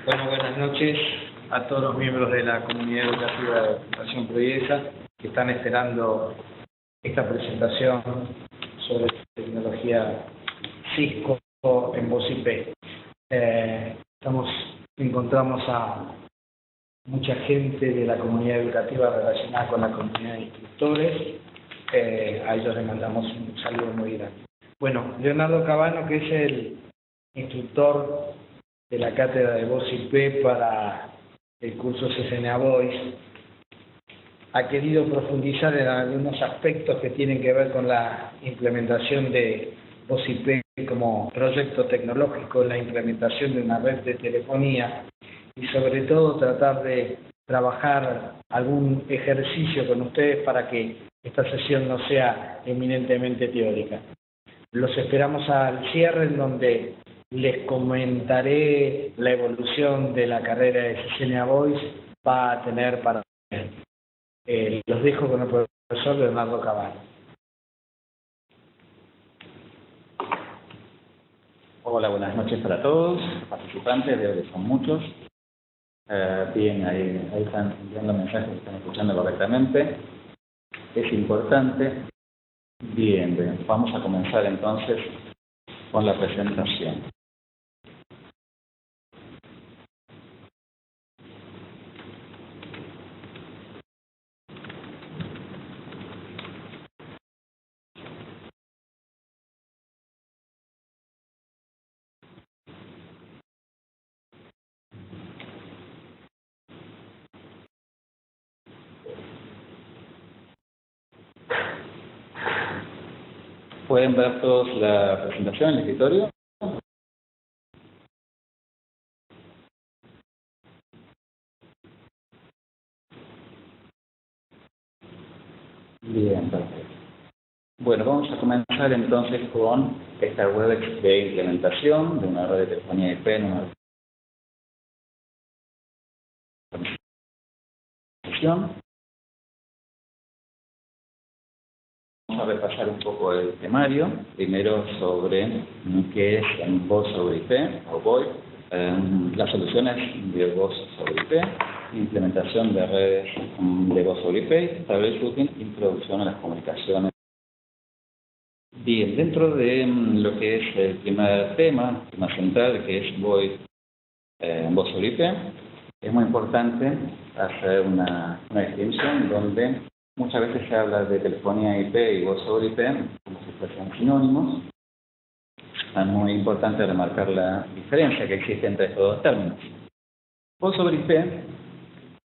Bueno, buenas noches a todos los miembros de la comunidad educativa de Fundación Proiesa que están esperando esta presentación sobre tecnología Cisco en voz IP. Encontramos a mucha gente de la comunidad educativa relacionada con la comunidad de instructores. A ellos les mandamos un saludo muy grande. Bueno, Leonardo Cabano, que es el instructor de la cátedra de voz IP para el curso CCNA Voice, ha querido profundizar en algunos aspectos que tienen que ver con la implementación de voz IP como proyecto tecnológico, la implementación de una red de telefonía y sobre todo tratar de trabajar algún ejercicio con ustedes para que esta sesión no sea eminentemente teórica. Los esperamos al cierre, en donde les comentaré la evolución de la carrera de CCNA Voice va a tener para los dejo con el profesor Leonardo Cabano. Hola, buenas noches para todos, participantes, veo que son muchos. Bien, ahí están enviando mensajes, están escuchando correctamente. Es importante. Bien, vamos a comenzar entonces con la presentación. ¿Pueden ver todos la presentación en el escritorio? Bien, perfecto. Bueno, vamos a comenzar entonces con esta Webex de implementación de una red de telefonía IP en una organización. Vamos a repasar un poco el temario, primero sobre qué es voz sobre IP o VoIP, las soluciones de voz sobre IP, implementación de redes de voz sobre IP, troubleshooting, introducción a las comunicaciones. Bien, dentro de lo que es el primer tema central, que es VoIP, voz sobre IP, es muy importante hacer una distinción donde muchas veces se habla de telefonía IP y voz sobre IP como si fuesen sinónimos. Es muy importante remarcar la diferencia que existe entre estos dos términos. Voz sobre IP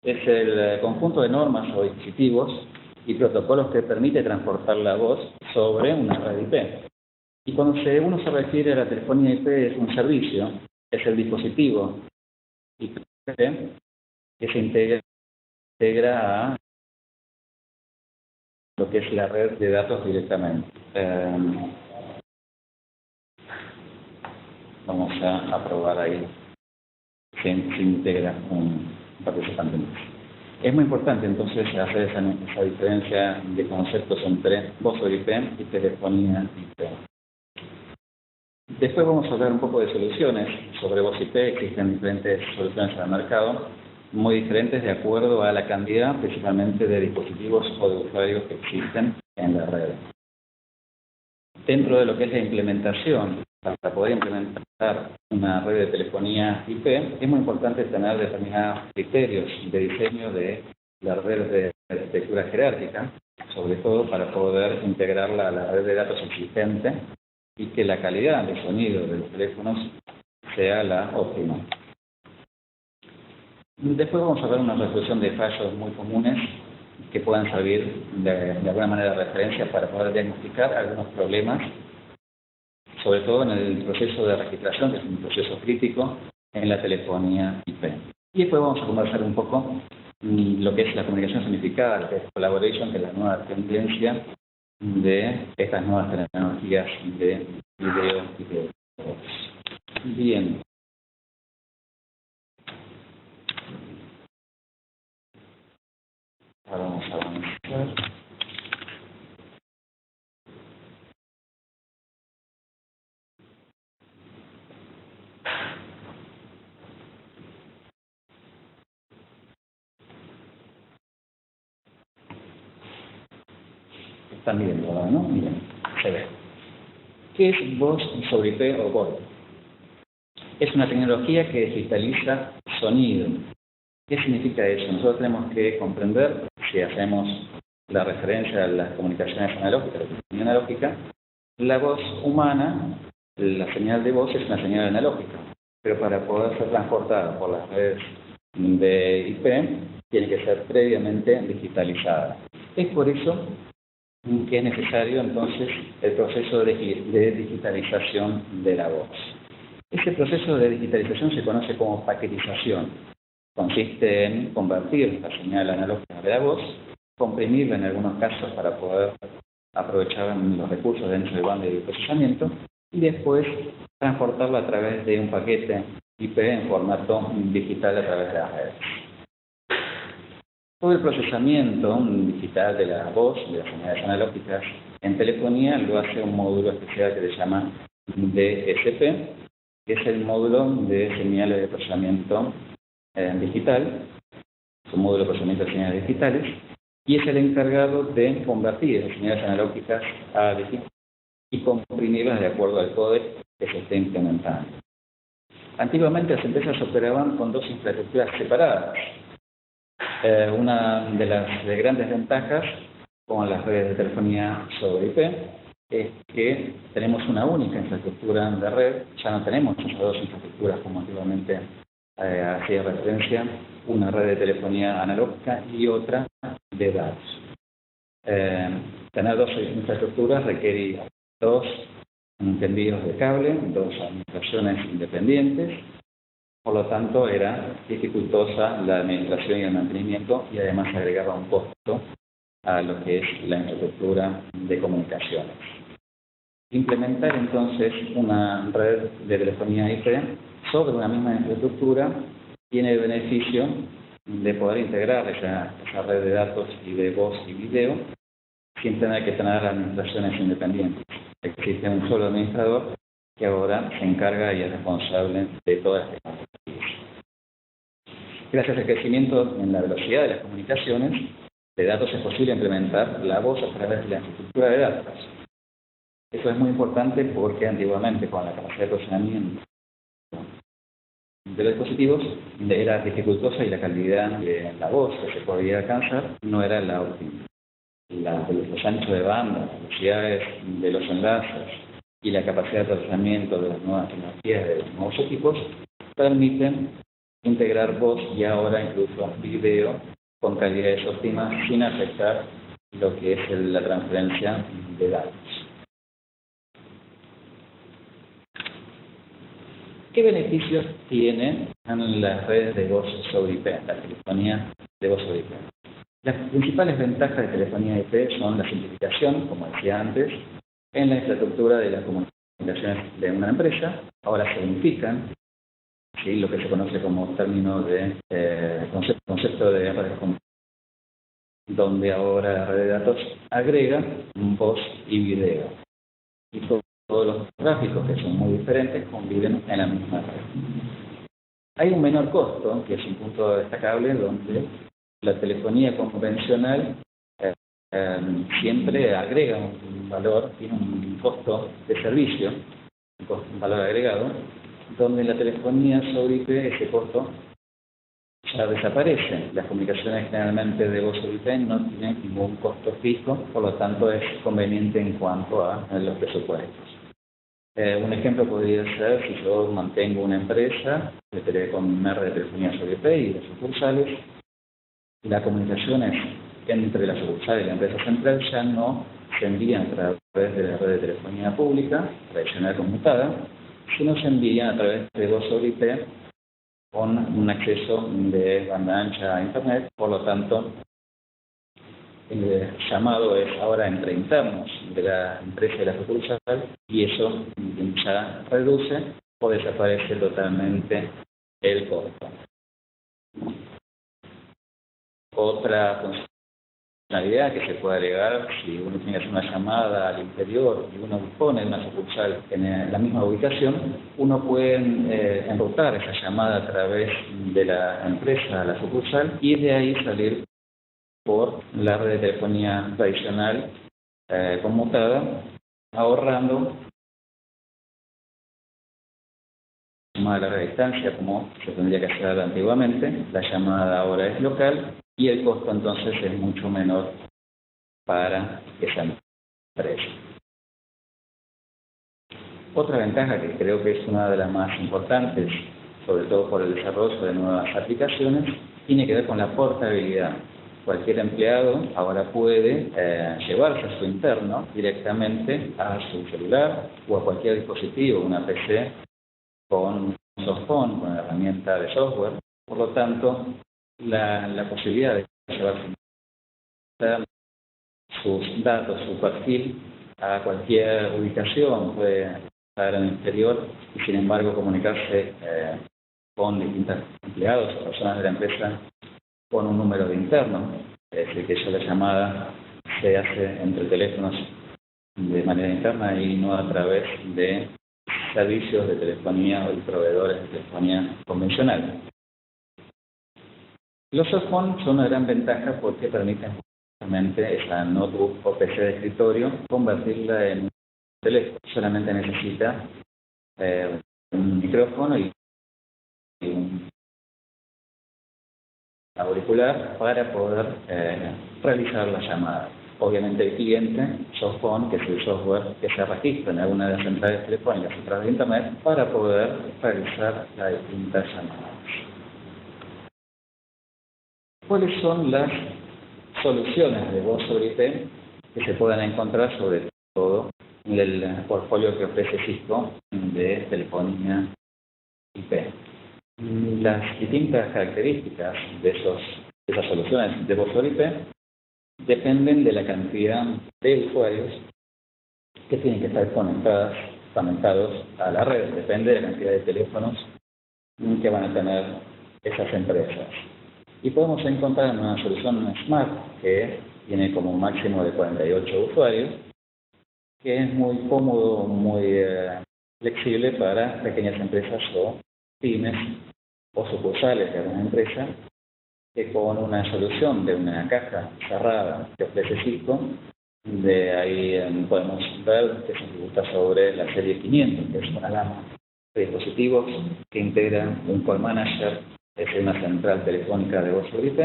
es el conjunto de normas o dispositivos y protocolos que permite transportar la voz sobre una red IP. Y cuando uno se refiere a la telefonía IP, es un servicio, es el dispositivo IP que se integra a lo que es la red de datos directamente. Vamos a probar ahí. Se integra un participante más. Es muy importante entonces hacer esa diferencia de conceptos entre voz sobre IP y telefonía IP. Después vamos a hablar un poco de soluciones sobre voz IP. Existen diferentes soluciones en el mercado, muy diferentes de acuerdo a la cantidad, principalmente de dispositivos o de usuarios que existen en la red. Dentro de lo que es la implementación, para poder implementar una red de telefonía IP, es muy importante tener determinados criterios de diseño de la red de arquitectura jerárquica, sobre todo para poder integrarla a la red de datos existente y que la calidad de sonido de los teléfonos sea la óptima. Después vamos a ver una resolución de fallos muy comunes que puedan servir de alguna manera de referencia para poder diagnosticar algunos problemas, sobre todo en el proceso de registración, que es un proceso crítico en la telefonía IP. Y después vamos a conversar un poco lo que es la comunicación significada, lo que es collaboration, que es la nueva tendencia de estas nuevas tecnologías de video y de voz. Bien. Ahora vamos a avanzar. Están viendo ahora, ¿no? Miren, se ve. ¿Qué es voz sobre IP o VoIP? Es una tecnología que digitaliza sonido. ¿Qué significa eso? Nosotros tenemos que comprender, si hacemos la referencia a las comunicaciones analógicas, la telefonía analógica, la voz humana, la señal de voz es una señal analógica, pero para poder ser transportada por las redes de IP, tiene que ser previamente digitalizada. Es por eso que es necesario entonces el proceso de digitalización de la voz. Ese proceso de digitalización se conoce como paquetización. Consiste en convertir la señal analógica de la voz, comprimirla en algunos casos para poder aprovechar los recursos dentro del banda de procesamiento y después transportarla a través de un paquete IP en formato digital a través de las redes. Todo el procesamiento digital de la voz, de las señales analógicas en telefonía, lo hace un módulo especial que se llama DSP, que es el módulo de señales de procesamiento digital, es un módulo de procesamiento de señales digitales, y es el encargado de convertir las señales analógicas a digital y comprimirlas de acuerdo al códec que se esté implementando. Antiguamente las empresas operaban con dos infraestructuras separadas. Una de las grandes ventajas con las redes de telefonía sobre IP es que tenemos una única infraestructura de red, ya no tenemos esas dos infraestructuras como antiguamente hacía referencia, una red de telefonía analógica y otra de datos. Tener dos infraestructuras requería dos tendidos de cable, dos administraciones independientes. Por lo tanto, era dificultosa la administración y el mantenimiento y además agregaba un costo a lo que es la infraestructura de comunicaciones. Implementar entonces una red de telefonía IP sobre una misma infraestructura tiene el beneficio de poder integrar esa red de datos y de voz y video sin tener que tener administraciones independientes. Existe un solo administrador que ahora se encarga y es responsable de todas las tecnologías. Gracias al crecimiento en la velocidad de las comunicaciones de datos es posible implementar la voz a través de la infraestructura de datos. Eso es muy importante porque antiguamente con la capacidad de procesamiento de los dispositivos era dificultosa y la calidad de la voz que se podía alcanzar no era la óptima. Los anchos de banda, las velocidades de los enlaces y la capacidad de procesamiento de las nuevas tecnologías de los nuevos equipos permiten integrar voz y ahora incluso video con calidades óptimas sin afectar lo que es la transferencia de datos. ¿Qué beneficios tienen las redes de voz sobre IP, la telefonía de voz sobre IP? Las principales ventajas de telefonía IP son la simplificación, como decía antes, en la infraestructura de las comunicaciones de una empresa. Ahora se unifican, ¿sí?, lo que se conoce como término de concepto de redes de comunicación, donde ahora la red de datos agrega voz y video. Y todos los tráficos, que son muy diferentes, conviven en la misma red. Hay un menor costo, que es un punto destacable, donde la telefonía convencional siempre agrega un valor, tiene un costo de servicio, un valor agregado, donde en la telefonía sobre IP ese costo ya desaparece. Las comunicaciones generalmente de voz sobre IP no tienen ningún costo fijo, por lo tanto es conveniente en cuanto a los presupuestos. Un ejemplo podría ser si yo mantengo una empresa con una red de telefonía sobre IP y de sucursales, las comunicaciones entre la sucursal y la empresa central ya no se envían a través de la red de telefonía pública, tradicional conmutada, sino se envían a través de voz sobre IP con un acceso de banda ancha a Internet. Por lo tanto, el llamado es ahora entre internos de la empresa y la sucursal y eso ya reduce o desaparece totalmente el costo. Otra funcionalidad que se puede agregar, si uno tiene que hacer una llamada al interior y uno dispone de una sucursal en la misma ubicación, uno puede enrutar esa llamada a través de la empresa a la sucursal y de ahí salir por la red de telefonía tradicional conmutada, ahorrando llamada a larga distancia, como se tendría que hacer antiguamente. La llamada ahora es local y el costo entonces es mucho menor para esa empresa. Otra ventaja que creo que es una de las más importantes, sobre todo por el desarrollo de nuevas aplicaciones, tiene que ver con la portabilidad. Cualquier empleado ahora puede llevarse a su interno directamente a su celular o a cualquier dispositivo, una PC con un softphone, con una herramienta de software. Por lo tanto, la posibilidad de llevarse sus datos, su perfil a cualquier ubicación, puede estar en el exterior y sin embargo comunicarse con distintos empleados o personas de la empresa con un número de interno, es decir, que la llamada se hace entre teléfonos de manera interna y no a través de servicios de telefonía o de proveedores de telefonía convencional. Los softphones son una gran ventaja porque permiten justamente esa notebook o PC de escritorio convertirla en un teléfono. Solamente necesita un micrófono y un auricular para poder realizar la llamada. Obviamente el cliente, softphone, que es el software que se registra en alguna de las centrales telefónicas a través de Internet para poder realizar las distintas llamadas. ¿Cuáles son las soluciones de voz sobre IP que se puedan encontrar sobre todo en el portfolio que ofrece Cisco de telefonía IP? Las distintas características de esas soluciones de voz sobre IP dependen de la cantidad de usuarios que tienen que estar conectados a la red. Depende de la cantidad de teléfonos que van a tener esas empresas. Y podemos encontrar una solución Smart que tiene como un máximo de 48 usuarios, que es muy cómodo, muy flexible para pequeñas empresas o pymes o sucursales de una empresa, que con una solución de una caja cerrada que ofrece Cisco, de ahí podemos ver que se ejecuta sobre la serie 500, que es una gama de dispositivos que integran un call manager, es una central telefónica de voz sobre IP,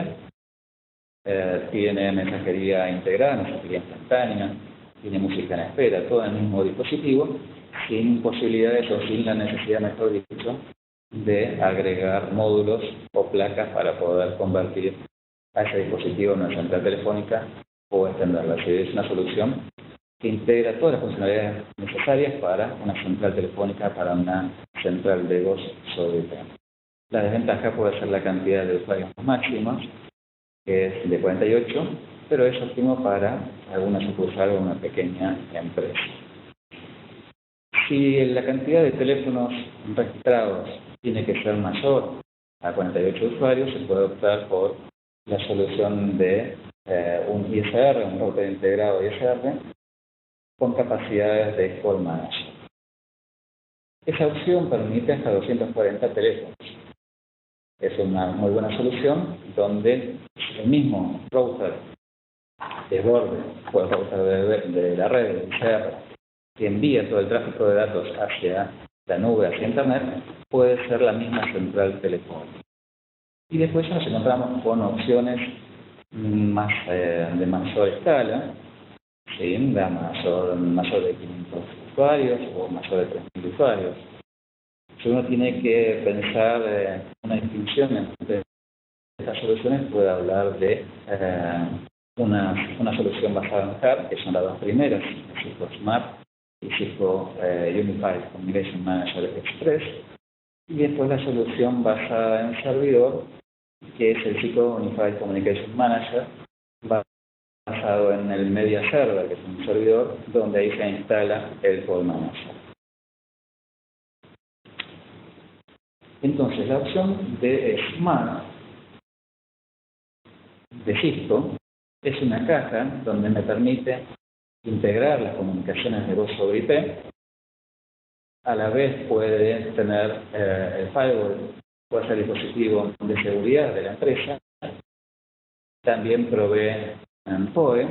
tiene mensajería integrada, mensajería instantánea, tiene música en espera, todo en el mismo dispositivo, sin posibilidades o sin la necesidad, mejor dicho, de agregar módulos o placas para poder convertir a ese dispositivo en una central telefónica o extenderla. Es una solución que integra todas las funcionalidades necesarias para una central telefónica, para una central de voz sobre IP. La desventaja puede ser la cantidad de usuarios máximos, que es de 48, pero es óptimo para alguna sucursal o una pequeña empresa. Si la cantidad de teléfonos registrados tiene que ser mayor a 48 usuarios, se puede optar por la solución de un ISR, un router integrado ISR, con capacidades de call manager. Esa opción permite hasta 240 teléfonos. Es una muy buena solución donde el mismo router de borde o el router de la red de ISR que envía todo el tráfico de datos hacia la nube, hacia Internet, puede ser la misma central telefónica. Y después nos encontramos con opciones de mayor escala, ¿sí? mayor de 500 usuarios o mayor de 3.000 usuarios. Si uno tiene que pensar una distinción entre estas soluciones, puede hablar de una solución basada en HARP, que son las dos primeras, Cisco Smart y Cisco Unified Communication Manager Express, y después la solución basada en servidor, que es el Cisco Unified Communication Manager, basado en el Media Server, que es un servidor donde ahí se instala el Call Manager. Entonces, la opción de Smart de Cisco es una caja donde me permite integrar las comunicaciones de voz sobre IP. A la vez puede tener el firewall, puede ser el dispositivo de seguridad de la empresa. También provee PoE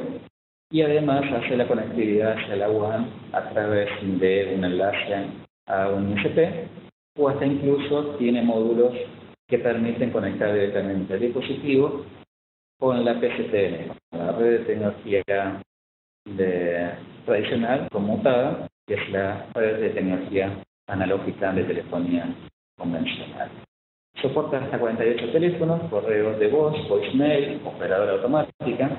y además hace la conectividad hacia la WAN a través de un enlace a un ISP, o hasta incluso tiene módulos que permiten conectar directamente el dispositivo con la PCTN, con la red de tecnología tradicional conmutada, que es la red de tecnología analógica de telefonía convencional. Soporta hasta 48 teléfonos, correos de voz, voicemail, operadora automática.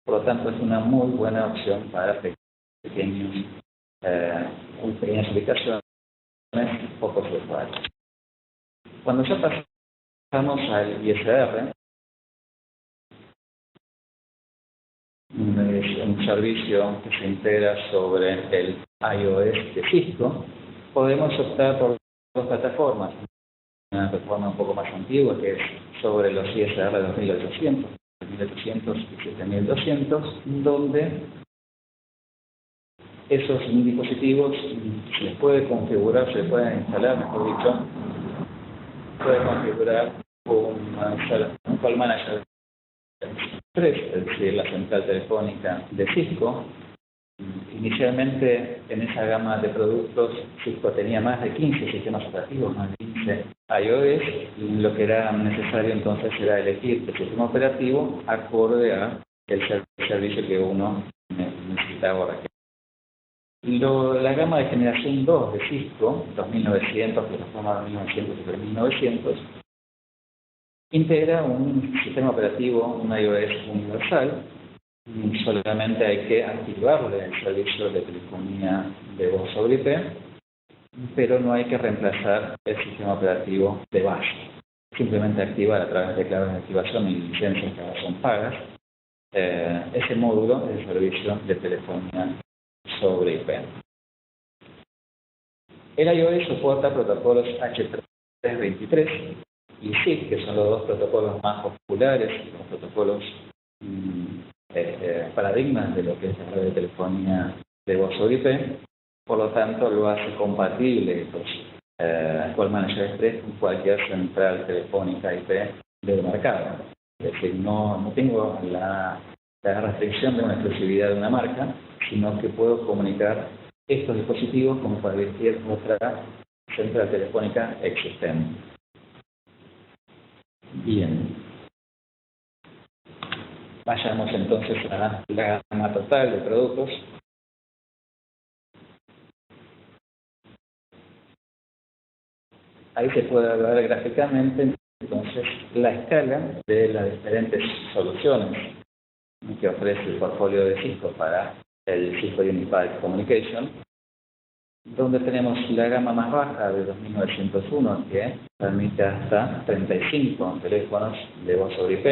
Por lo tanto, es una muy buena opción para pequeñas ubicaciones, pocos usuarios. Cuando ya pasamos al ISR, es un servicio que se integra sobre el iOS de Cisco, podemos optar por dos plataformas. Una plataforma un poco más antigua, que es sobre los ISR 2800, 2800 y 7200, donde esos dispositivos se les puede configurar, se les puede instalar, mejor dicho, puede configurar un call manager 3, es decir, la central telefónica de Cisco. Inicialmente, en esa gama de productos, Cisco tenía más de 15 sistemas operativos, más de 15 iOS, y lo que era necesario entonces era elegir el sistema operativo acorde a el servicio que uno necesitaba requerir. La gama de generación 2 de Cisco, 2900, plataforma 2900 y 3900, integra un sistema operativo, un iOS universal. Solamente hay que activarle el servicio de telefonía de voz sobre IP, pero no hay que reemplazar el sistema operativo de base. Simplemente activar a través de claves de activación y licencias que ahora son pagas ese módulo del servicio de telefonía sobre IP. El iOS soporta protocolos H323 y SIG, que son los dos protocolos más populares, los protocolos paradigmas de lo que es la red de telefonía de voz sobre IP. Por lo tanto, lo hace compatible Call Manager 3 con cualquier central telefónica IP del mercado. Es decir, no tengo la restricción de una exclusividad de una marca, sino que puedo comunicar estos dispositivos con cualquier otra central telefónica existente. Bien. Vayamos entonces a la gama total de productos. Ahí se puede ver gráficamente entonces la escala de las diferentes soluciones que ofrece el portfolio de Cisco para el Cisco Unified Communication, donde tenemos la gama más baja de 2901, que permite hasta 35 teléfonos de voz sobre IP,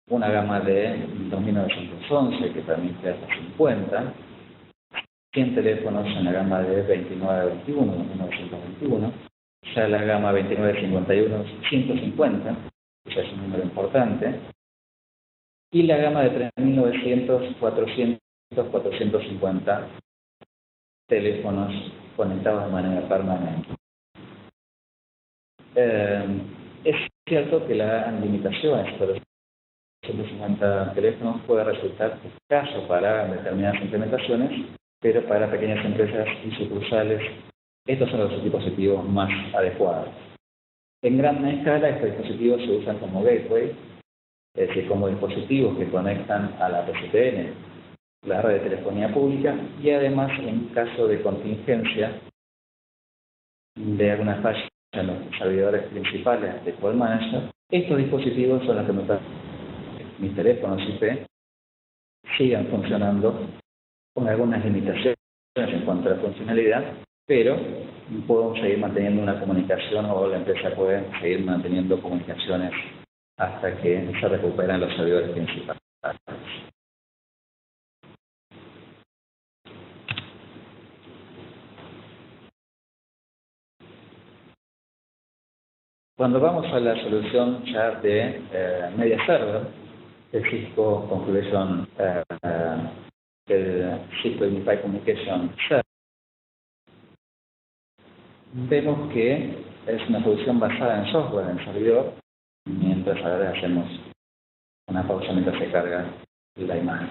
una gama de 2911 que permite hasta 50, 100 teléfonos en la gama de 2921, ya la gama 2951, 150, que es un número importante, y la gama de 3900, 400, 450 teléfonos conectados de manera permanente. Es cierto que las limitaciones por los 150 teléfonos puede resultar escaso para determinadas implementaciones, pero para pequeñas empresas y sucursales estos son los dispositivos más adecuados. En gran escala estos dispositivos se usan como gateway, es decir, como dispositivos que conectan a la PCTN, la red de telefonía pública, y además en caso de contingencia de alguna falla en los servidores principales de Call Manager, estos dispositivos son los que me permiten que mis teléfonos IP sigan funcionando con algunas limitaciones en cuanto a la funcionalidad, pero puedo seguir manteniendo una comunicación, o la empresa puede seguir manteniendo comunicaciones hasta que se recuperan los servidores principales. Cuando vamos a la solución ya de Media Server, el Cisco Configuration, el Cisco Unified Communication Server, vemos que es una solución basada en software, en servidor, mientras ahora hacemos una pausa mientras se carga la imagen.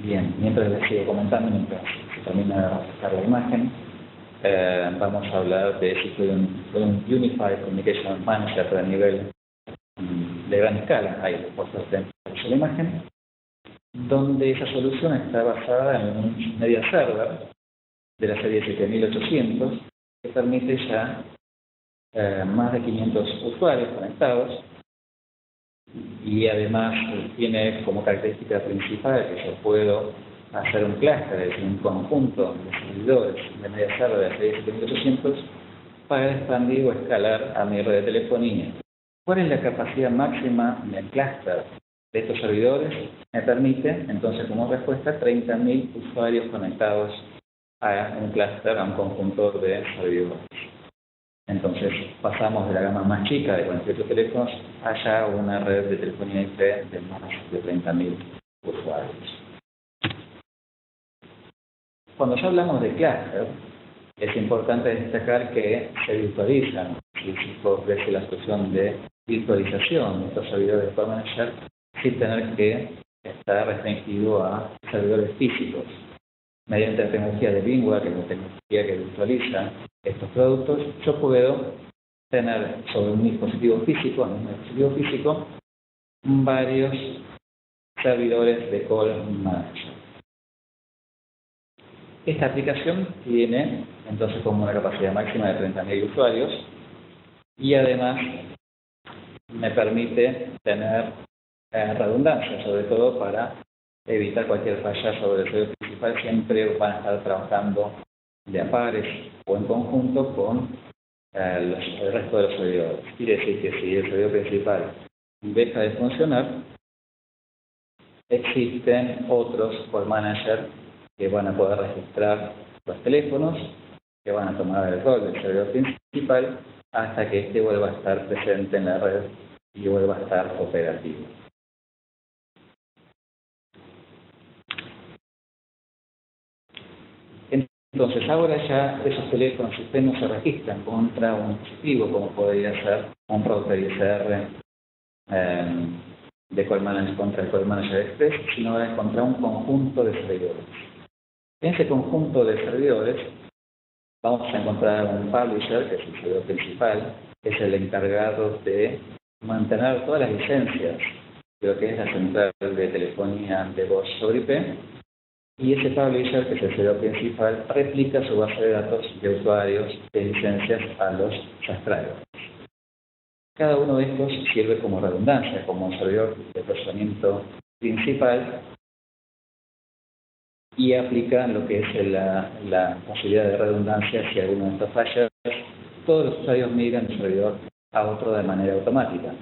Bien, mientras les sigo comentando, mientras se termina de refrescar la imagen, vamos a hablar de si fue un Unified Communication Manager a nivel de gran escala. Ahí puestos dentro de la imagen, donde esa solución está basada en un media server de la serie 7800 que permite ya más de 500 usuarios conectados y además tiene como característica principal que yo puedo hacer un clúster, es decir, un conjunto de servidores de media server de la serie 7800 para expandir o escalar a mi red de telefonía. ¿Cuál es la capacidad máxima del clúster de estos servidores? Me permite, entonces, como respuesta, 30.000 usuarios conectados a un clúster, a un conjunto de servidores. Entonces, pasamos de la gama más chica de 48 teléfonos a una red de telefonía IP de más de 30.000 usuarios. Cuando ya hablamos de clúster, es importante destacar que se virtualizan, y se ofrece la solución de virtualización de estos servidores de Call Manager sin tener que estar restringido a servidores físicos. Mediante la tecnología de VMware, que es la tecnología que virtualiza estos productos, yo puedo tener sobre un dispositivo físico, varios servidores de Call Manager. Esta aplicación tiene entonces como una capacidad máxima de 30.000 usuarios y además me permite tener redundancia, sobre todo para evitar cualquier falla sobre el servidor principal. Siempre van a estar trabajando de a pares o en conjunto con el resto de los servidores. Quiere decir que si el servidor principal deja de funcionar, existen otros Call Manager que van a poder registrar los teléfonos, que van a tomar el rol del servidor principal hasta que éste vuelva a estar presente en la red y vuelva a estar operativo. Entonces, ahora ya esos teléfonos IP no se registran contra un dispositivo, como podría ser un router ISR de Call Manager contra el Call Manager Express, sino es contra un conjunto de servidores. En ese conjunto de servidores vamos a encontrar un publisher, que es el servidor principal, que es el encargado de mantener todas las licencias de lo que es la central de telefonía de voz sobre IP, y ese publisher, que es el servidor principal, replica su base de datos de usuarios de licencias a los subscribers. Cada uno de estos sirve como redundancia, como un servidor de procesamiento principal y aplica lo que es la posibilidad de redundancia si alguno de estos falla. Todos los usuarios migran de un servidor a otro de manera automática.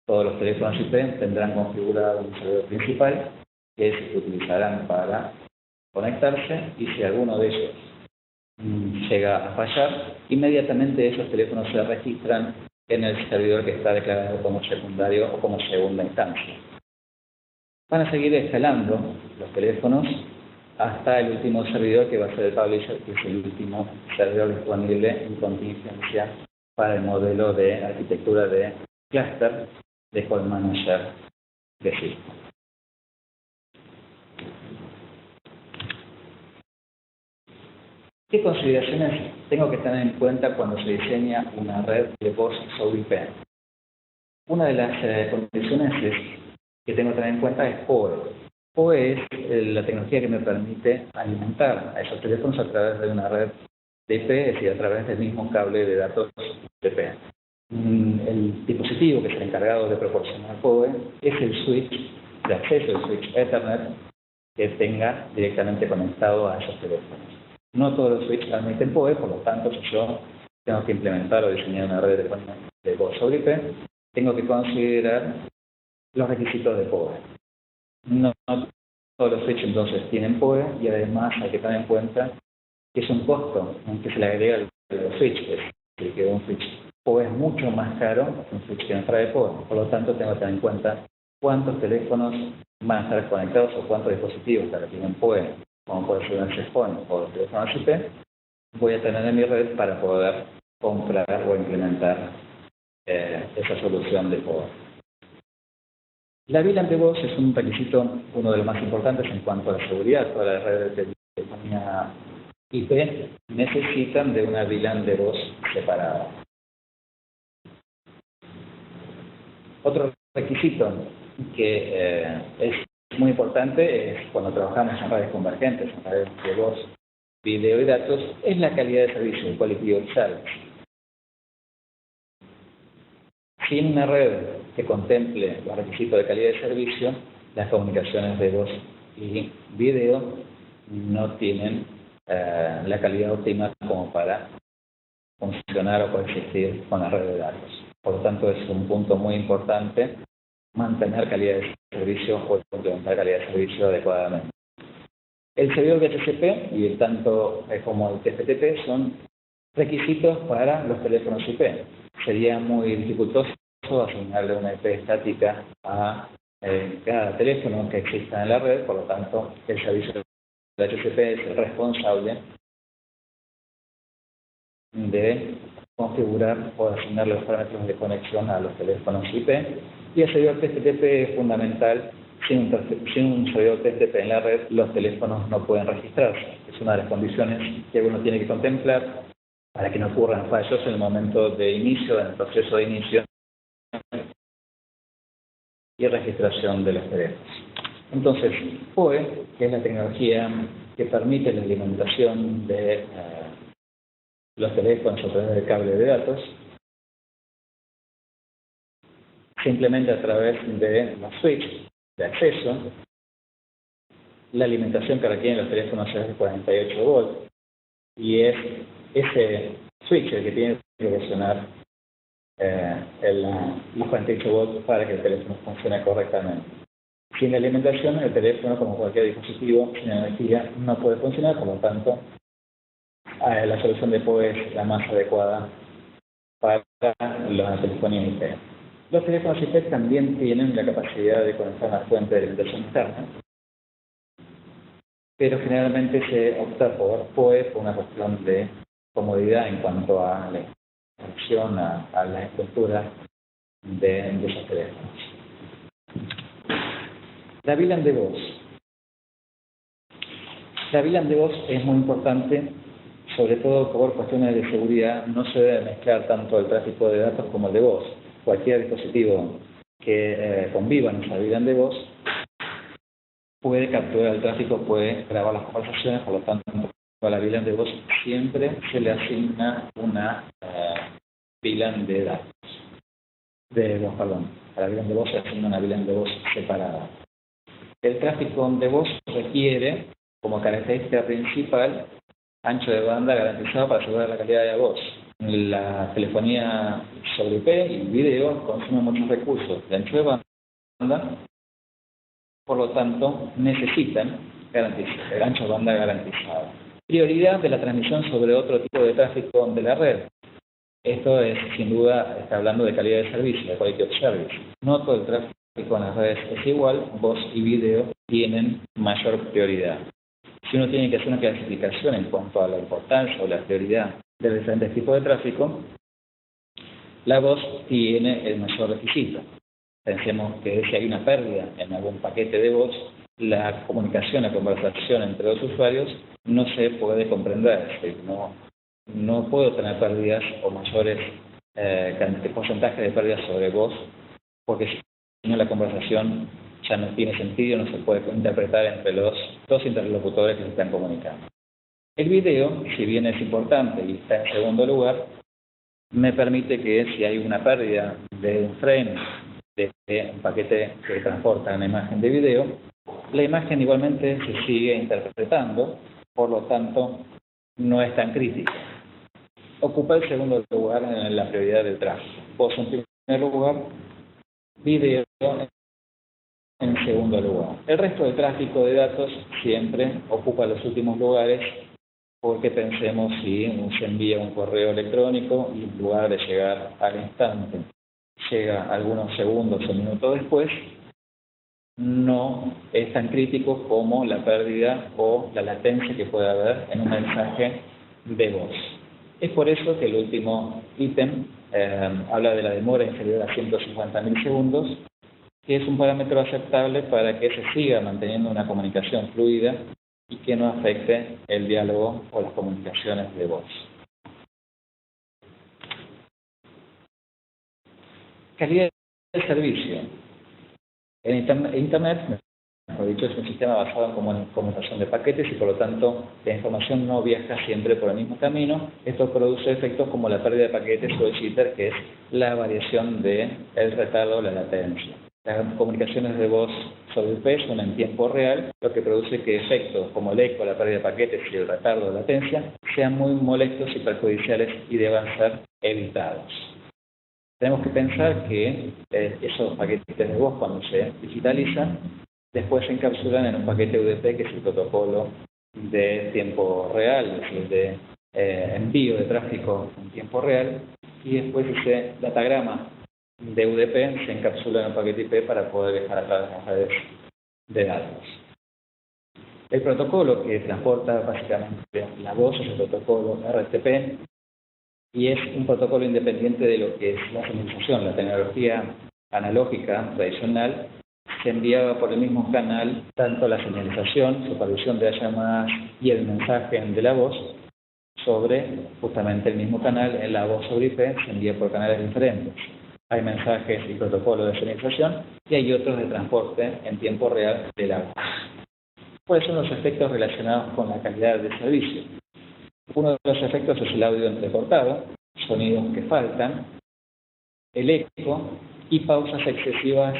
Todos los teléfonos IP tendrán configurado un servidor principal que se utilizarán para conectarse, y si alguno de ellos llega a fallar, inmediatamente esos teléfonos se registran en el servidor que está declarado como secundario o como segunda instancia. Van a seguir escalando los teléfonos hasta el último servidor, que va a ser el publisher, que es el último servidor disponible en contingencia para el modelo de arquitectura de clúster de Call Manager de Cisco. ¿Qué consideraciones tengo que tener en cuenta cuando se diseña una red de voz sobre IP? Una de las condiciones que tengo que tener en cuenta es PoE. PoE es la tecnología que me permite alimentar a esos teléfonos a través de una red de IP, es decir, a través del mismo cable de datos de IP. El dispositivo que es el encargado de proporcionar PoE es el switch de acceso, el switch Ethernet, que tenga directamente conectado a esos teléfonos. No todos los switches admiten PoE, por lo tanto, si yo tengo que implementar o diseñar una red de voz sobre IP, tengo que considerar los requisitos de PoE. No todos los switches entonces tienen PoE, y además hay que tener en cuenta que es un costo que se le agrega a los switches. Es decir, que un switch PoE es mucho más caro que un switch que no trae PoE. Por lo tanto, tengo que tener en cuenta cuántos teléfonos van a estar conectados o cuántos dispositivos que tienen PoE, como puede ser un smartphone o teléfonos IP, voy a tener en mi red para poder comprar o implementar esa solución de PoE. La VLAN de voz es un requisito, uno de los más importantes en cuanto a la seguridad. Todas las redes de telefonía IP necesitan de una VLAN de voz separada. Otro requisito que es muy importante es cuando trabajamos en redes convergentes, en redes de voz, video y datos, es la calidad de servicio, el quality of service. Sin una red que contemple los requisitos de calidad de servicio, las comunicaciones de voz y video no tienen la calidad óptima como para funcionar o coexistir con la red de datos. Por lo tanto, es un punto muy importante mantener calidad de servicio o implementar calidad de servicio adecuadamente. El servidor DHCP y tanto como el TFTP son requisitos para los teléfonos IP. Sería muy dificultoso asignarle una IP estática a cada teléfono que exista en la red, por lo tanto, el servicio DHCP es el responsable de configurar o asignar los parámetros de conexión a los teléfonos IP, y el servidor TFTP es fundamental. Sin un servidor TFTP en la red, los teléfonos no pueden registrarse. Es una de las condiciones que uno tiene que contemplar para que no ocurran fallos en el momento de inicio, en el proceso de inicio y registración de los teléfonos. Entonces, PoE, que es la tecnología que permite la alimentación de los teléfonos a través del cable de datos, simplemente a través de los switches de acceso. La alimentación que requieren los teléfonos es de 48 volts y es ese switch el que tiene que proporcionar los 48 volts para que el teléfono funcione correctamente. Sin la alimentación, el teléfono, como cualquier dispositivo sin energía, no puede funcionar. Por lo tanto, la solución de PoE es la más adecuada para la telefonía IP. Los teléfonos IP también tienen la capacidad de conectar una fuente de alimentación externa, pero generalmente se opta por PoE por una cuestión de comodidad en cuanto a la conexión, a la estructura de esos teléfonos. La VLAN de voz. La VLAN de voz es muy importante, sobre todo por cuestiones de seguridad. No se debe mezclar tanto el tráfico de datos como el de voz. Cualquier dispositivo que conviva en esa VLAN de voz puede capturar el tráfico, puede grabar las conversaciones. Por lo tanto, a la VLAN de voz siempre se le asigna una VLAN de datos. A la VLAN de voz se asigna una VLAN de voz separada. El tráfico de voz requiere, como característica principal, ancho de banda garantizado para asegurar la calidad de la voz. La telefonía sobre IP y video consume muchos recursos de ancho de banda, por lo tanto necesitan el ancho de banda garantizado. Prioridad de la transmisión sobre otro tipo de tráfico de la red. Esto es, sin duda, está hablando de calidad de servicio, de quality of service. No todo el tráfico en las redes es igual, voz y video tienen mayor prioridad. Si uno tiene que hacer una clasificación en cuanto a la importancia o la prioridad de los diferentes tipos de tráfico, la voz tiene el mayor requisito. Pensemos que si hay una pérdida en algún paquete de voz, la comunicación, la conversación entre los usuarios no se puede comprender. Es decir, no puedo tener pérdidas o mayores porcentajes de pérdidas sobre voz, porque si no la conversación ya no tiene sentido, no se puede interpretar entre los dos interlocutores que se están comunicando. El video, si bien es importante y está en segundo lugar, me permite que si hay una pérdida de un frame de un paquete que transporta una imagen de video, la imagen igualmente se sigue interpretando, por lo tanto no es tan crítica. Ocupa el segundo lugar en la prioridad del tráfico. Voz en primer lugar, video en segundo lugar. El resto del tráfico de datos siempre ocupa los últimos lugares, porque pensemos si se envía un correo electrónico y en lugar de llegar al instante, llega algunos segundos o minutos después, no es tan crítico como la pérdida o la latencia que puede haber en un mensaje de voz. Es por eso que el último ítem habla de la demora inferior a 150 milisegundos que es un parámetro aceptable para que se siga manteniendo una comunicación fluida y que no afecte el diálogo o las comunicaciones de voz. Calidad del servicio. En Internet, mejor dicho, es un sistema basado en conmutación de paquetes y por lo tanto la información no viaja siempre por el mismo camino. Esto produce efectos como la pérdida de paquetes o el jitter, que es la variación del retardo o la latencia. Las comunicaciones de voz sobre IP son en tiempo real, lo que produce que efectos como el eco, la pérdida de paquetes y el retardo o latencia sean muy molestos y perjudiciales y deban ser evitados. Tenemos que pensar que esos paquetes de voz, cuando se digitalizan, después se encapsulan en un paquete UDP, que es el protocolo de tiempo real, es decir, de envío de tráfico en tiempo real, y después ese datagrama de UDP se encapsula en un paquete IP para poder viajar a través de las redes de datos. El protocolo que transporta básicamente la voz es el protocolo RTP, y es un protocolo independiente de lo que es la señalización. La tecnología analógica tradicional se enviaba por el mismo canal tanto la señalización, supervisión de las llamadas y el mensaje de la voz sobre justamente el mismo canal. En la voz sobre IP se envía por canales diferentes. Hay mensajes y protocolos de señalización y hay otros de transporte en tiempo real de la voz. ¿Cuáles son los efectos relacionados con la calidad del servicio? Uno de los efectos es el audio entrecortado, sonidos que faltan, el eco y pausas excesivas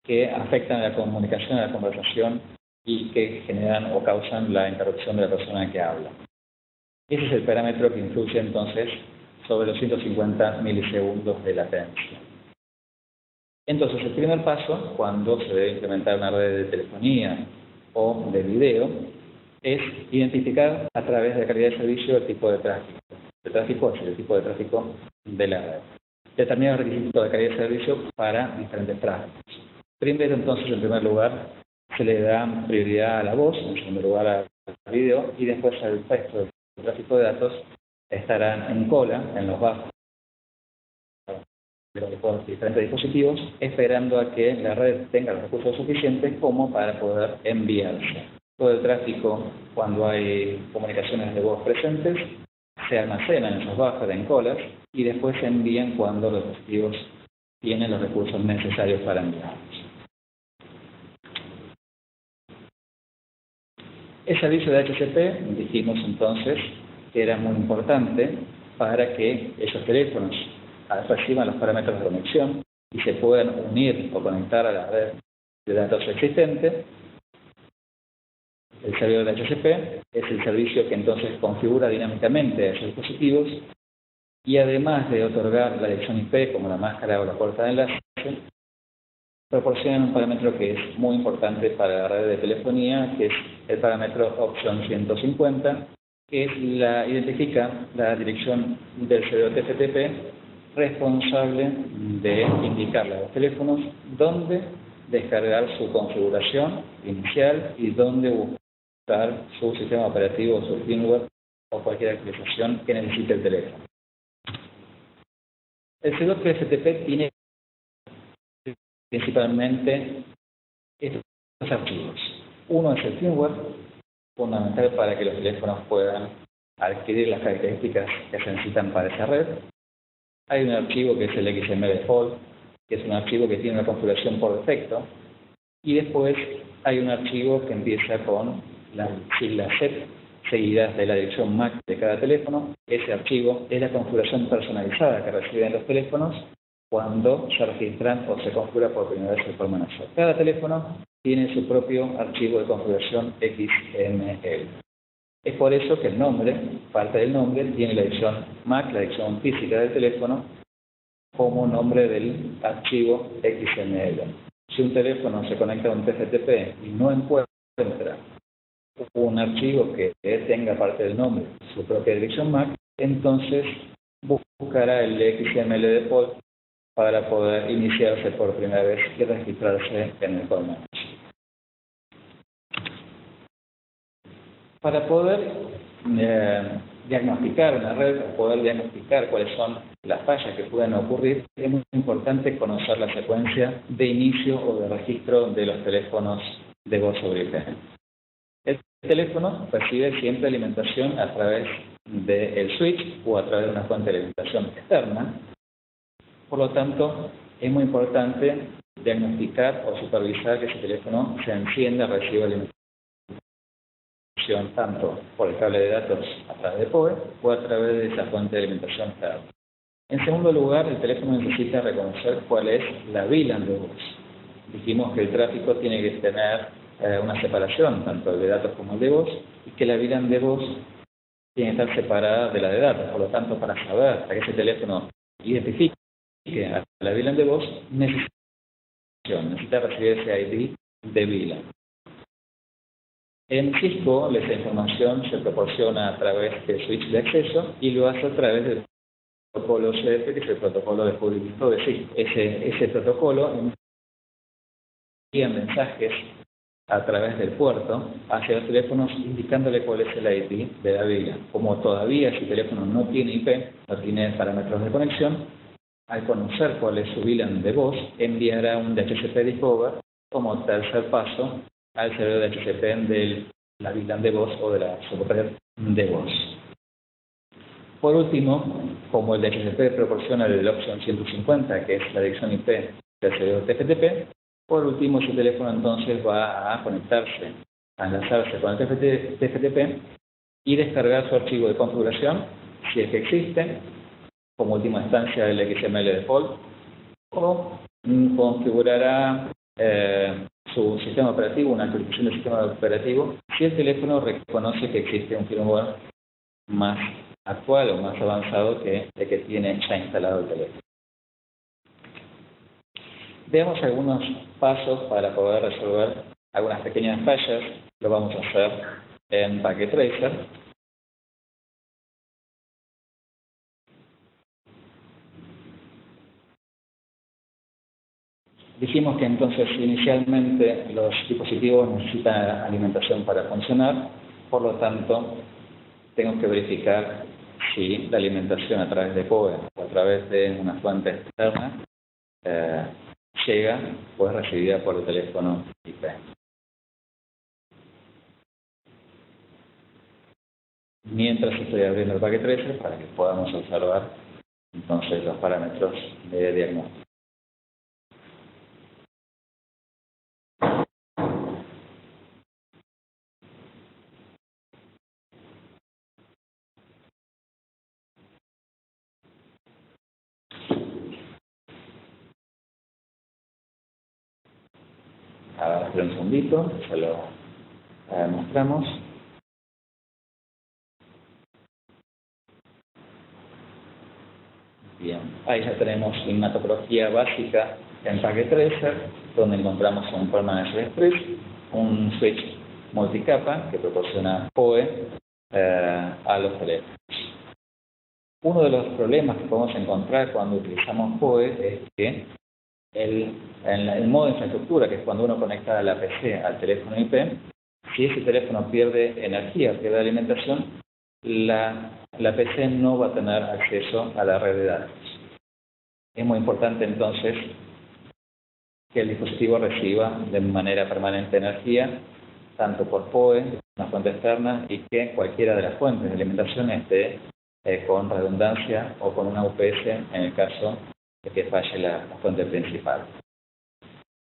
que afectan a la comunicación, a la conversación y que generan o causan la interrupción de la persona que habla. Ese es el parámetro que influye entonces sobre los 150 milisegundos de latencia. Entonces, el primer paso, cuando se debe implementar una red de telefonía o de video, es identificar a través de la calidad de servicio el tipo de tráfico. El tráfico es el tipo de tráfico de la red. Determinar el requisito de calidad de servicio para diferentes tráficos. Primero, entonces, en primer lugar, se le da prioridad a la voz, en segundo lugar al video, y después el resto del tráfico de datos estarán en cola, en los bajos de los diferentes dispositivos, esperando a que la red tenga los recursos suficientes como para poder enviarse. Todo el tráfico, cuando hay comunicaciones de voz presentes, se almacenan en esos buffers en colas y después se envían cuando los dispositivos tienen los recursos necesarios para enviarlos. El servicio de HCP, dijimos entonces, que era muy importante para que esos teléfonos reciban los parámetros de conexión y se puedan unir o conectar a la red de datos existente. El servidor de HCP es el servicio que entonces configura dinámicamente esos dispositivos y además de otorgar la dirección IP como la máscara o la puerta de enlace, proporcionan un parámetro que es muy importante para la red de telefonía, que es el parámetro option 150, que identifica la dirección del servidor TFTP responsable de indicarle a los teléfonos dónde descargar su configuración inicial y dónde buscar su sistema operativo, su firmware o cualquier actualización que necesite el teléfono. El servidor TFTP tiene principalmente estos archivos. Uno es el firmware, fundamental para que los teléfonos puedan adquirir las características que se necesitan para esa red. Hay un archivo que es el XML default, que es un archivo que tiene una configuración por defecto. Y después hay un archivo que empieza con las siglas set seguidas de la dirección MAC de cada teléfono. Ese archivo es la configuración personalizada que reciben los teléfonos cuando se registran o se configura por primera vez el Formanecer. Cada teléfono tiene su propio archivo de configuración XML. Es por eso que el nombre, parte del nombre, tiene la dirección MAC, la dirección física del teléfono, como nombre del archivo XML. Si un teléfono se conecta a un TFTP y no encuentra un archivo que tenga parte del nombre, su propia dirección MAC, entonces buscará el XML default para poder iniciarse por primera vez y registrarse en el Formanecer. Para poder diagnosticar una red, poder diagnosticar cuáles son las fallas que pueden ocurrir, es muy importante conocer la secuencia de inicio o de registro de los teléfonos de voz sobre IP. El teléfono recibe siempre alimentación a través del switch o a través de una fuente de alimentación externa. Por lo tanto, es muy importante diagnosticar o supervisar que ese teléfono se encienda, reciba alimentación tanto por el cable de datos a través de PoE o a través de esa fuente de alimentación externa. En segundo lugar, el teléfono necesita reconocer cuál es la VLAN de voz. Dijimos que el tráfico tiene que tener una separación, tanto el de datos como el de voz, y que la VLAN de voz tiene que estar separada de la de datos. Por lo tanto, para saber, para que ese teléfono identifique a la VLAN de voz, necesita recibir ese ID de VLAN. En Cisco, esa información se proporciona a través del switch de acceso y lo hace a través del protocolo CF, que es el protocolo de descubrimiento de Cisco. Ese protocolo envía mensajes a través del puerto hacia los teléfonos indicándole cuál es el ID de la VLAN. Como todavía ese teléfono no tiene IP, no tiene parámetros de conexión, al conocer cuál es su VLAN de voz, enviará un DHCP discover como tercer paso al servidor de DHCP de la VLAN de voz o de la subred de voz. Por último, como el DHCP proporciona el option 150, que es la dirección IP del servidor TFTP, por último ese teléfono entonces va a conectarse, a enlazarse con el TFTP y descargar su archivo de configuración, si es que existe, como última instancia el XML default, o configurará su sistema operativo, una actualización del sistema operativo, si el teléfono reconoce que existe un firmware más actual o más avanzado que el que tiene ya instalado el teléfono. Veamos algunos pasos para poder resolver algunas pequeñas fallas. Lo vamos a hacer en Packet Tracer. Dijimos que entonces inicialmente los dispositivos necesitan alimentación para funcionar, por lo tanto tengo que verificar si la alimentación a través de PoE o a través de una fuente externa llega o es recibida por el teléfono IP. Mientras estoy abriendo el Packet Tracer para que podamos observar entonces los parámetros de diagnóstico. Ahora espera un segundito, se lo mostramos. Bien, ahí ya tenemos una topología básica en Packet Tracer, donde encontramos un permanence express, un switch multicapa que proporciona PoE a los teléfonos. Uno de los problemas que podemos encontrar cuando utilizamos PoE es que el modo de infraestructura, que es cuando uno conecta la PC al teléfono IP, si ese teléfono pierde energía, pierde alimentación, la PC no va a tener acceso a la red de datos. Es muy importante entonces que el dispositivo reciba de manera permanente energía, tanto por PoE, una fuente externa, y que cualquiera de las fuentes de alimentación esté con redundancia o con una UPS en el caso de que falle la fuente principal.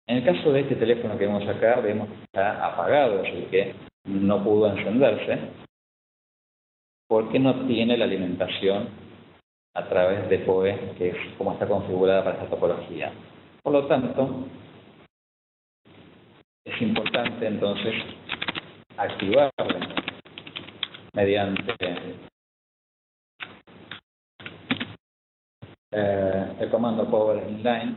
En el caso de este teléfono que vemos acá, vemos que está apagado, es decir, que no pudo encenderse, porque no tiene la alimentación a través de PoE, que es como está configurada para esta topología. Por lo tanto, es importante entonces activarlo mediante el comando power inline,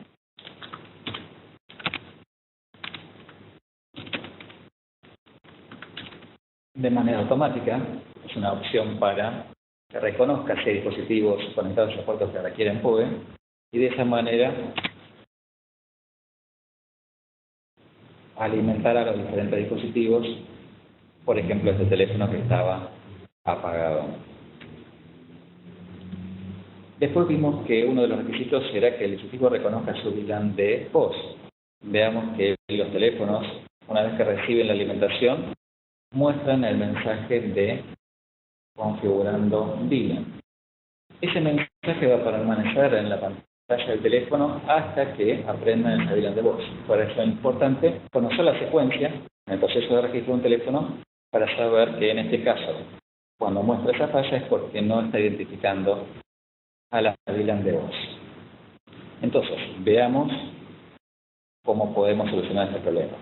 de manera automática. Es una opción para que reconozca si hay dispositivos conectados a puertos que requieren PoE y de esa manera alimentar a los diferentes dispositivos, por ejemplo este teléfono que estaba apagado. Después vimos que uno de los requisitos era que el dispositivo reconozca su VLAN de voz. Veamos que los teléfonos, una vez que reciben la alimentación, muestran el mensaje de configurando VLAN. Ese mensaje va a permanecer en la pantalla del teléfono hasta que aprendan esa VLAN de voz. Por eso es importante conocer la secuencia en el proceso de registro de un teléfono para saber que en este caso, cuando muestra esa falla es porque no está identificando a la VLAN de voz. Entonces, veamos cómo podemos solucionar este problema.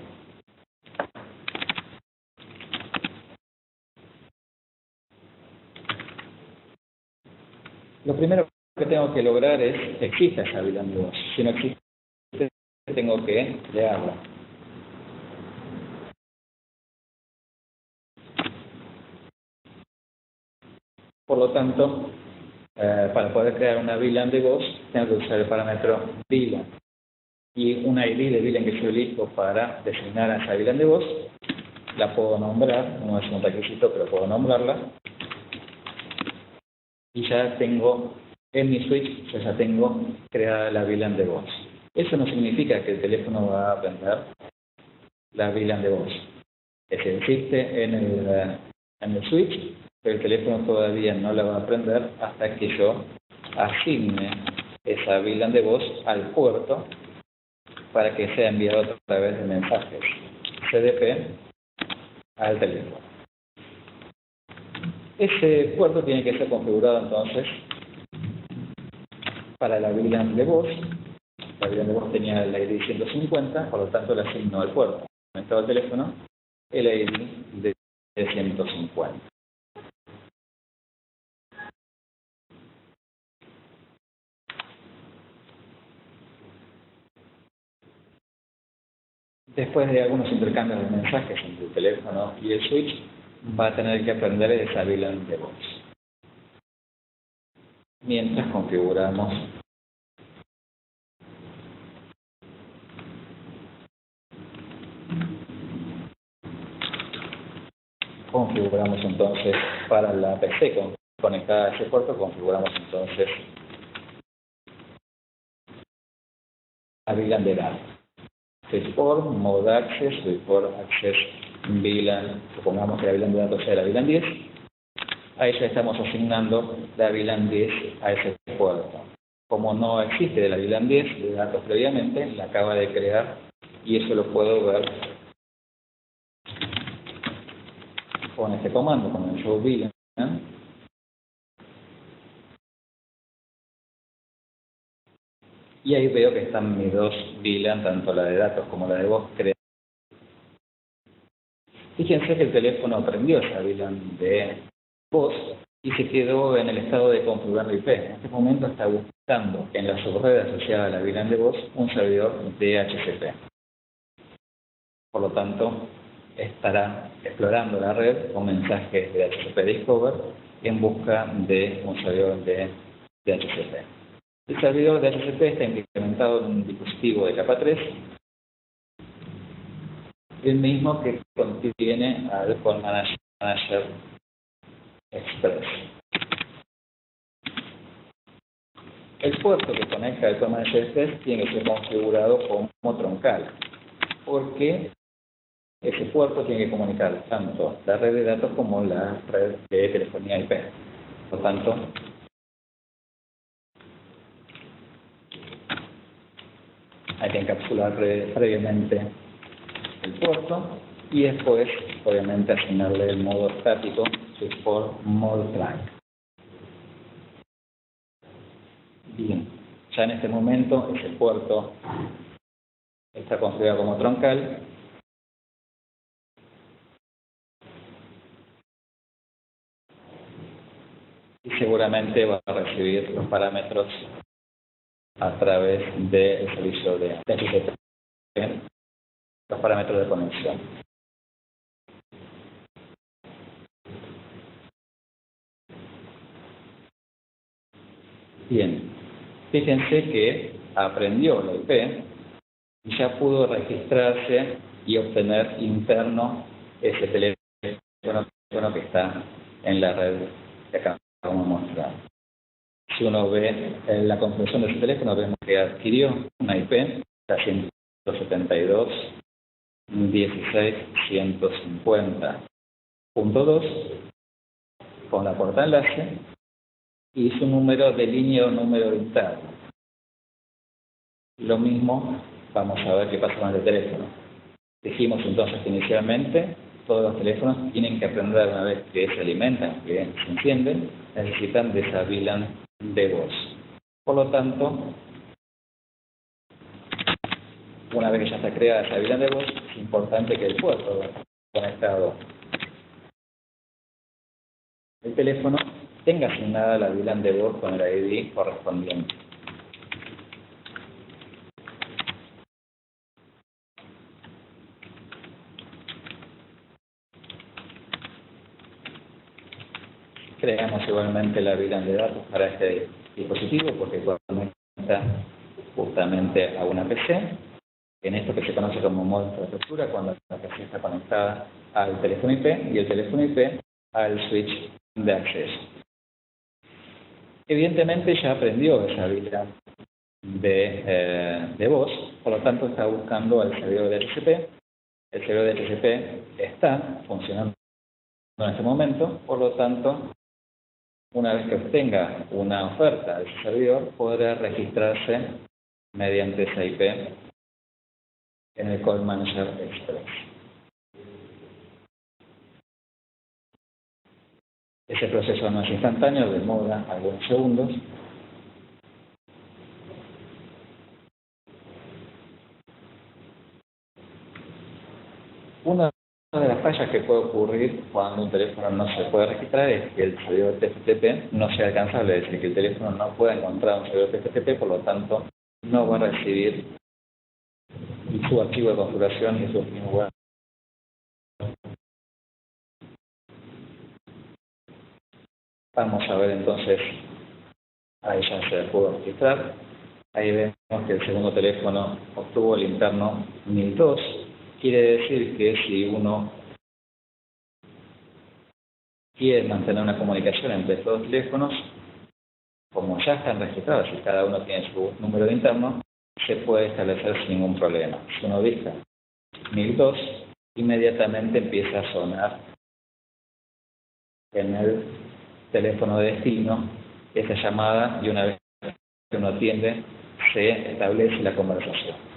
Lo primero que tengo que lograr es que exista esa VLAN de voz. Si no existe, tengo que crearla. Por lo tanto, para poder crear una VLAN de voz, tengo que usar el parámetro VLAN. Y una ID de VLAN que yo elijo para designar a esa VLAN de voz, la puedo nombrar, no es un requisito, pero puedo nombrarla. Y ya tengo, en mi switch, yo ya tengo creada la VLAN de voz. Eso no significa que el teléfono va a aprender la VLAN de voz. Ese existe en el switch, pero el teléfono todavía no la va a aprender hasta que yo asigne esa VLAN de voz al puerto para que sea enviado a través de mensajes CDP al teléfono. Ese puerto tiene que ser configurado entonces para la VLAN de voz. La VLAN de voz tenía el ID 150, por lo tanto le asigno al puerto conectado al teléfono el ID de 150. Después de algunos intercambios de mensajes entre el teléfono y el switch, va a tener que aprender esa VLAN de voz. Mientras configuramos entonces para la PC conectada a ese puerto, configuramos entonces la VLAN de datos. Switchport, Mode Access, Switchport Access VLAN, supongamos que la VLAN de datos sea la VLAN 10, ahí ya estamos asignando la VLAN 10 a ese puerto. Como no existe de la VLAN 10 de datos previamente, la acaba de crear y eso lo puedo ver con este comando, con el show VLAN. Y ahí veo que están mis dos VLAN, tanto la de datos como la de voz, creadas. Fíjense que el teléfono aprendió esa VLAN de voz y se quedó en el estado de configurar IP. En este momento está buscando en la subred asociada a la VLAN de voz un servidor DHCP. Por lo tanto, estará explorando la red con mensajes de DHCP Discover en busca de un servidor de DHCP. El servidor de DHCP está implementado en un dispositivo de capa 3, el mismo que contiene al Call Manager Express. El puerto que conecta al Call Manager Express tiene que ser configurado como troncal, porque ese puerto tiene que comunicar tanto la red de datos como la red de telefonía IP. Por lo tanto, hay que encapsular previamente el puerto y después, obviamente, asignarle el modo estático, Switchport Mode Client. Bien, ya en este momento ese puerto está configurado como troncal. Y seguramente va a recibir los parámetros a través del servicio de DHCP, los parámetros de conexión. Bien, fíjense que aprendió la IP y ya pudo registrarse y obtener interno ese teléfono que está en la red que acabamos de mostrar. Si uno ve la configuración de su teléfono, vemos que adquirió una IP, la 172.16.150.2 con la puerta enlace y su número de línea o número interno. Lo mismo, vamos a ver qué pasa con el teléfono. Dijimos entonces que inicialmente todos los teléfonos tienen que aprender, una vez que se alimentan, que se encienden, necesitan de esa VLAN de voz. Por lo tanto, una vez que ya está creada esa VLAN de voz, es importante que el puerto conectado el teléfono tenga asignada la VLAN de voz con el ID correspondiente. Creamos igualmente la VLAN de datos para este dispositivo porque conecta justamente a una PC, en esto que se conoce como modo de infraestructura, cuando la PC está conectada al teléfono IP y el teléfono IP al switch de acceso. Evidentemente ya aprendió esa VLAN de voz, por lo tanto está buscando al servidor de DHCP. El servidor de DHCP está funcionando en este momento, por lo tanto, una vez que obtenga una oferta de ese servidor, podrá registrarse mediante esa IP en el Call Manager Express. Ese proceso no es instantáneo, demora algunos segundos. Una de las fallas que puede ocurrir cuando un teléfono no se puede registrar es que el servidor TFTP no sea alcanzable, es decir, que el teléfono no pueda encontrar un servidor TFTP, por lo tanto no va a recibir su archivo de configuración y su firmware. Vamos a ver entonces, ahí ya se pudo registrar. Ahí vemos que el segundo teléfono obtuvo el interno 1002. Quiere decir que si uno quiere mantener una comunicación entre estos dos teléfonos, como ya están registrados y cada uno tiene su número de interno, se puede establecer sin ningún problema. Si uno dicta 1002, inmediatamente empieza a sonar en el teléfono de destino esa llamada y una vez que uno atiende, se establece la conversación.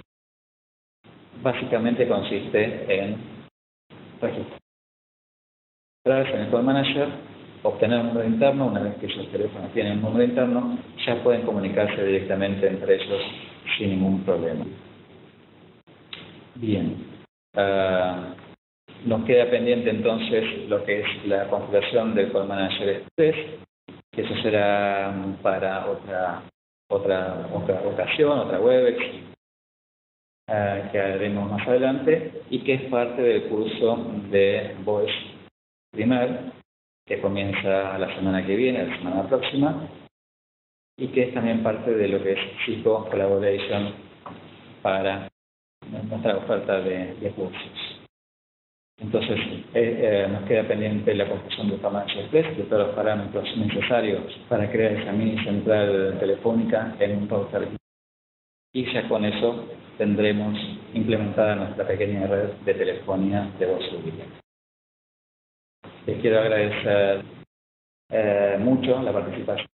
Básicamente consiste en registrarse en el Call Manager, obtener un número interno. Una vez que esos teléfonos tienen un número interno, ya pueden comunicarse directamente entre ellos sin ningún problema. Bien. Nos queda pendiente entonces lo que es la configuración del Call Manager Express. Eso será para otra ocasión, otra Webex, que haremos más adelante y que es parte del curso de Voice Primer, que comienza la semana que viene, la semana próxima, y que es también parte de lo que es Cisco Collaboration para nuestra oferta de cursos. Entonces, nos queda pendiente la construcción del Call Manager Express, de todos los parámetros necesarios para crear esa mini central telefónica en un router. Y ya con eso tendremos implementada nuestra pequeña red de telefonía de voz pública. Les quiero agradecer mucho la participación.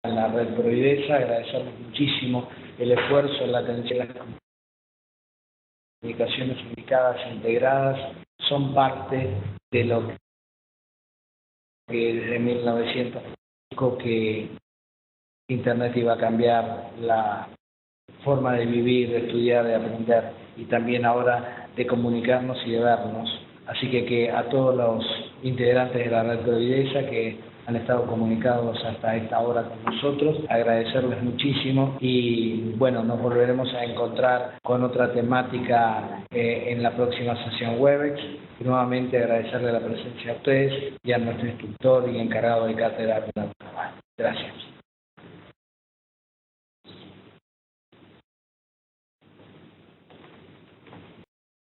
En la red Providesa, agradecerles muchísimo el esfuerzo, la atención, las comunicaciones ubicadas e integradas son parte de lo que desde 1905 que Internet iba a cambiar la forma de vivir, de estudiar, de aprender y también ahora de comunicarnos y de vernos. Así que a todos los integrantes de la red Providesa que han estado comunicados hasta esta hora con nosotros, agradecerles muchísimo y bueno, nos volveremos a encontrar con otra temática en la próxima sesión Webex. Y nuevamente agradecerle la presencia a ustedes y a nuestro instructor y encargado de cátedra. Gracias.